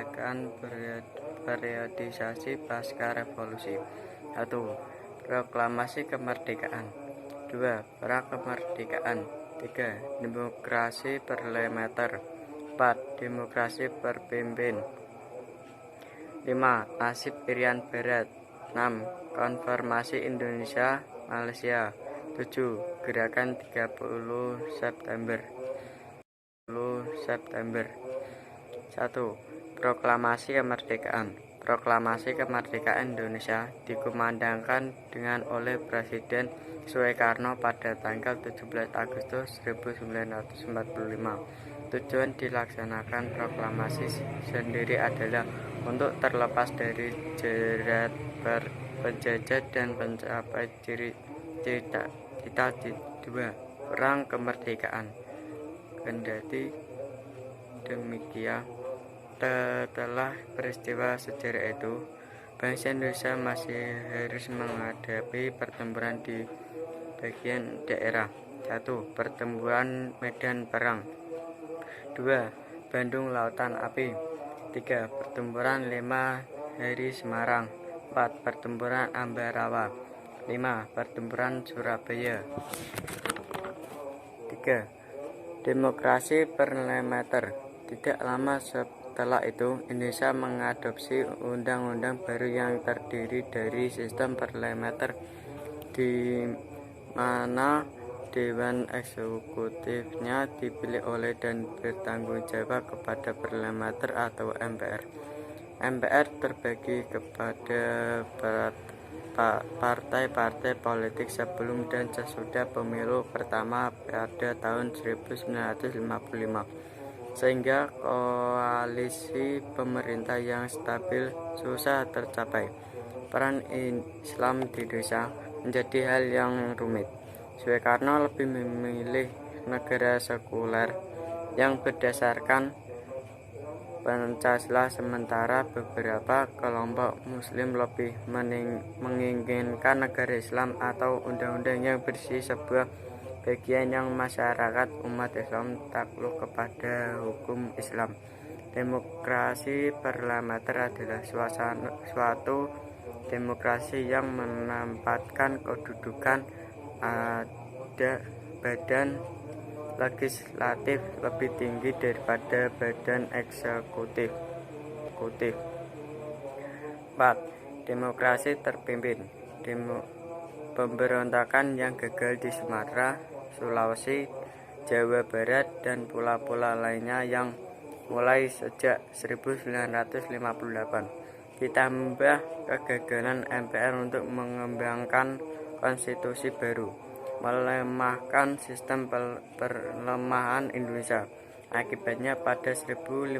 kemerdekaan periodisasi pasca revolusi. 1. Proklamasi kemerdekaan. 2. Perang kemerdekaan. 3. Demokrasi parlementer. 4. Demokrasi terpimpin. 5. Nasib Irian Barat. 6. Konfirmasi Indonesia Malaysia. 7. Gerakan 30 September. 1. Proklamasi kemerdekaan. Proklamasi kemerdekaan Indonesia dikumandangkan dengan oleh Presiden Soekarno pada tanggal 17 Agustus 1945. Tujuan dilaksanakan proklamasi sendiri adalah untuk terlepas dari jerat penjajah dan mencapai cita-cita 2. Perang kemerdekaan. Kendati demikian, setelah peristiwa sejarah itu, bangsa Indonesia masih harus menghadapi pertempuran di bagian daerah. 1. Pertempuran medan perang. 2. Bandung Lautan Api. 3. Pertempuran 5 Hari Semarang. 4. Pertempuran Ambarawa. 5. Pertempuran Surabaya. 3. Demokrasi parlementer. Tidak lama setelah itu, Indonesia mengadopsi undang-undang baru yang terdiri dari sistem parlementer, di mana Dewan Eksekutifnya dipilih oleh dan bertanggung jawab kepada parlementer atau MPR. MPR terbagi kepada partai-partai politik sebelum dan sesudah pemilu pertama pada tahun 1955, sehingga koalisi pemerintah yang stabil susah tercapai. Peran Islam di Indonesia menjadi hal yang rumit. Soekarno lebih memilih negara sekuler yang berdasarkan Pancasila, sementara beberapa kelompok Muslim lebih menginginkan negara Islam atau undang-undang yang bersih sebuah bagian yang masyarakat umat Islam takluk kepada hukum Islam. Demokrasi parlementer adalah suatu demokrasi yang menempatkan kedudukan ada badan legislatif lebih tinggi daripada badan eksekutif. 4. Demokrasi terpimpin. Pemberontakan yang gagal di Sumatera, Sulawesi, Jawa Barat, dan pulau-pulau lainnya yang mulai sejak 1958, ditambah kegagalan MPR untuk mengembangkan konstitusi baru, melemahkan sistem perlemahan Indonesia. Akibatnya pada 1959,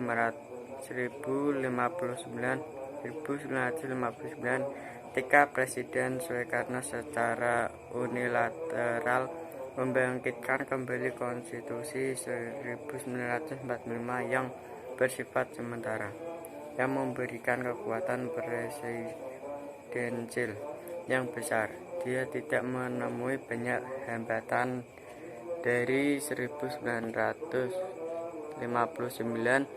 ketika Presiden Soekarno secara unilateral membangkitkan kembali konstitusi 1945 yang bersifat sementara, yang memberikan kekuatan presidensil yang besar. Dia tidak menemui banyak hambatan dari 1959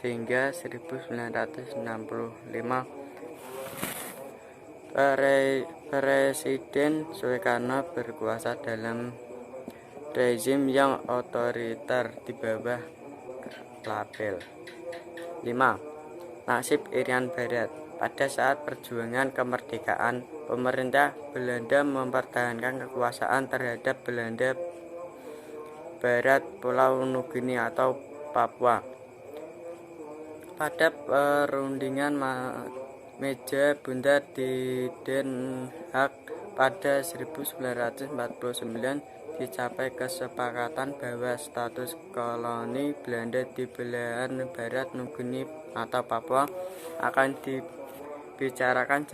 hingga 1965. Presiden Soekarno berkuasa dalam rezim yang otoriter di bawah label. 5. Nasib Irian Barat. Pada saat perjuangan kemerdekaan, pemerintah Belanda mempertahankan kekuasaan terhadap Belanda Barat, Pulau Nugini atau Papua. Pada perundingan meja bundar di Den Haag pada 1949, dicapai kesepakatan bahwa status koloni Belanda di belahan barat Nugini atau Papua akan dibicarakan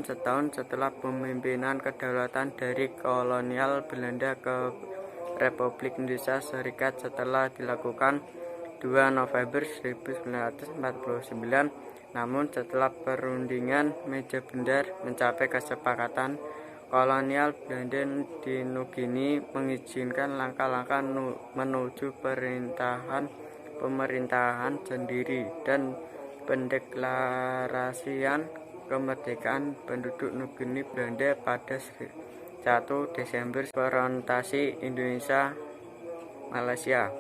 setahun setelah pemimpinan kedaulatan dari kolonial Belanda ke Republik Indonesia Serikat setelah dilakukan 2 November 1949. Namun setelah perundingan meja bundar mencapai kesepakatan, kolonial Belanda di Nugini mengizinkan langkah-langkah menuju pemerintahan pemerintahan sendiri dan pendeklarasian kemerdekaan penduduk negeri Belanda pada 1 Desember konfrontasi Indonesia Malaysia.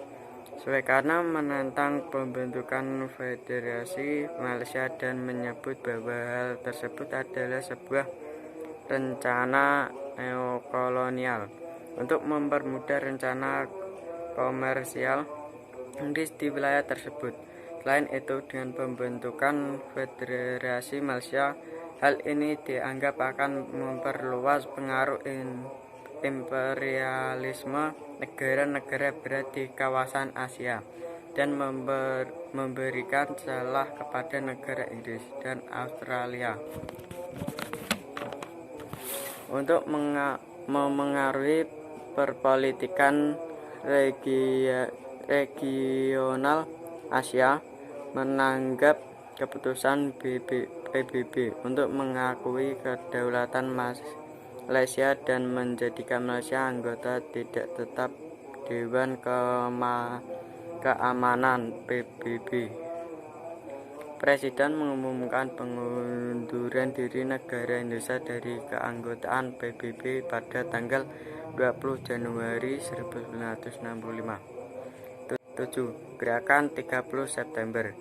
Soekarno menentang pembentukan Federasi Malaysia dan menyebut bahwa hal tersebut adalah sebuah rencana neokolonial untuk mempermudah rencana komersial Inggris di wilayah tersebut. Selain itu, dengan pembentukan Federasi Malaysia, hal ini dianggap akan memperluas pengaruh imperialisme negara-negara berat di kawasan Asia dan memberikan celah kepada negara Inggris dan Australia untuk memengaruhi perpolitikan regional Asia. Menanggap keputusan PBB untuk mengakui kedaulatan Malaysia dan menjadikan Malaysia anggota tidak tetap Dewan Keamanan PBB. Presiden mengumumkan pengunduran diri negara Indonesia dari keanggotaan PBB pada tanggal 20 Januari 1965. 7. Gerakan 30 September.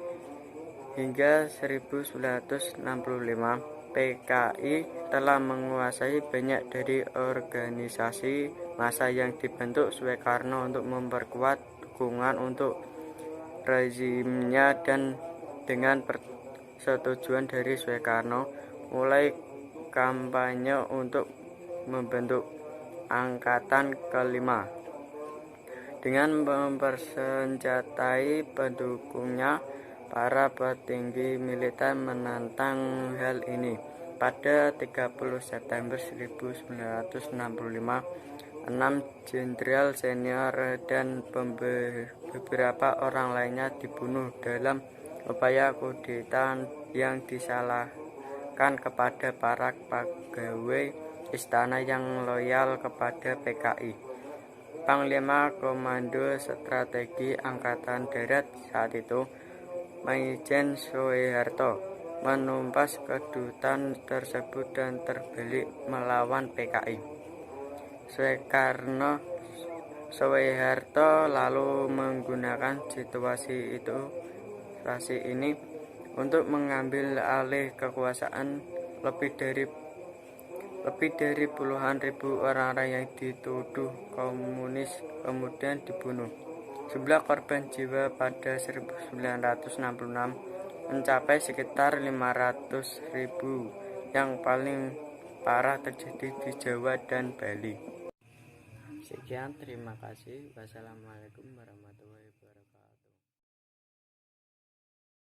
Hingga 1965, PKI telah menguasai banyak dari organisasi massa yang dibentuk Soekarno untuk memperkuat dukungan untuk rezimnya, dan dengan persetujuan dari Soekarno mulai kampanye untuk membentuk Angkatan Kelima. Dengan mempersenjatai pendukungnya, para petinggi militer menentang hal ini. Pada 30 September 1965, 6 jenderal senior dan beberapa orang lainnya dibunuh dalam upaya kudeta yang disalahkan kepada para pegawai istana yang loyal kepada PKI. Panglima Komando Strategi Angkatan Darat saat itu, Maijen Soeharto, menumpas kedutaan tersebut dan terbalik melawan PKI. Soeharto lalu menggunakan situasi ini untuk mengambil alih kekuasaan. Lebih dari puluhan ribu orang-orang yang dituduh komunis kemudian dibunuh. Jumlah korban jiwa pada 1966 mencapai sekitar 500.000. Yang paling parah terjadi di Jawa dan Bali. Sekian, terima kasih. Wassalamualaikum warahmatullahi wabarakatuh.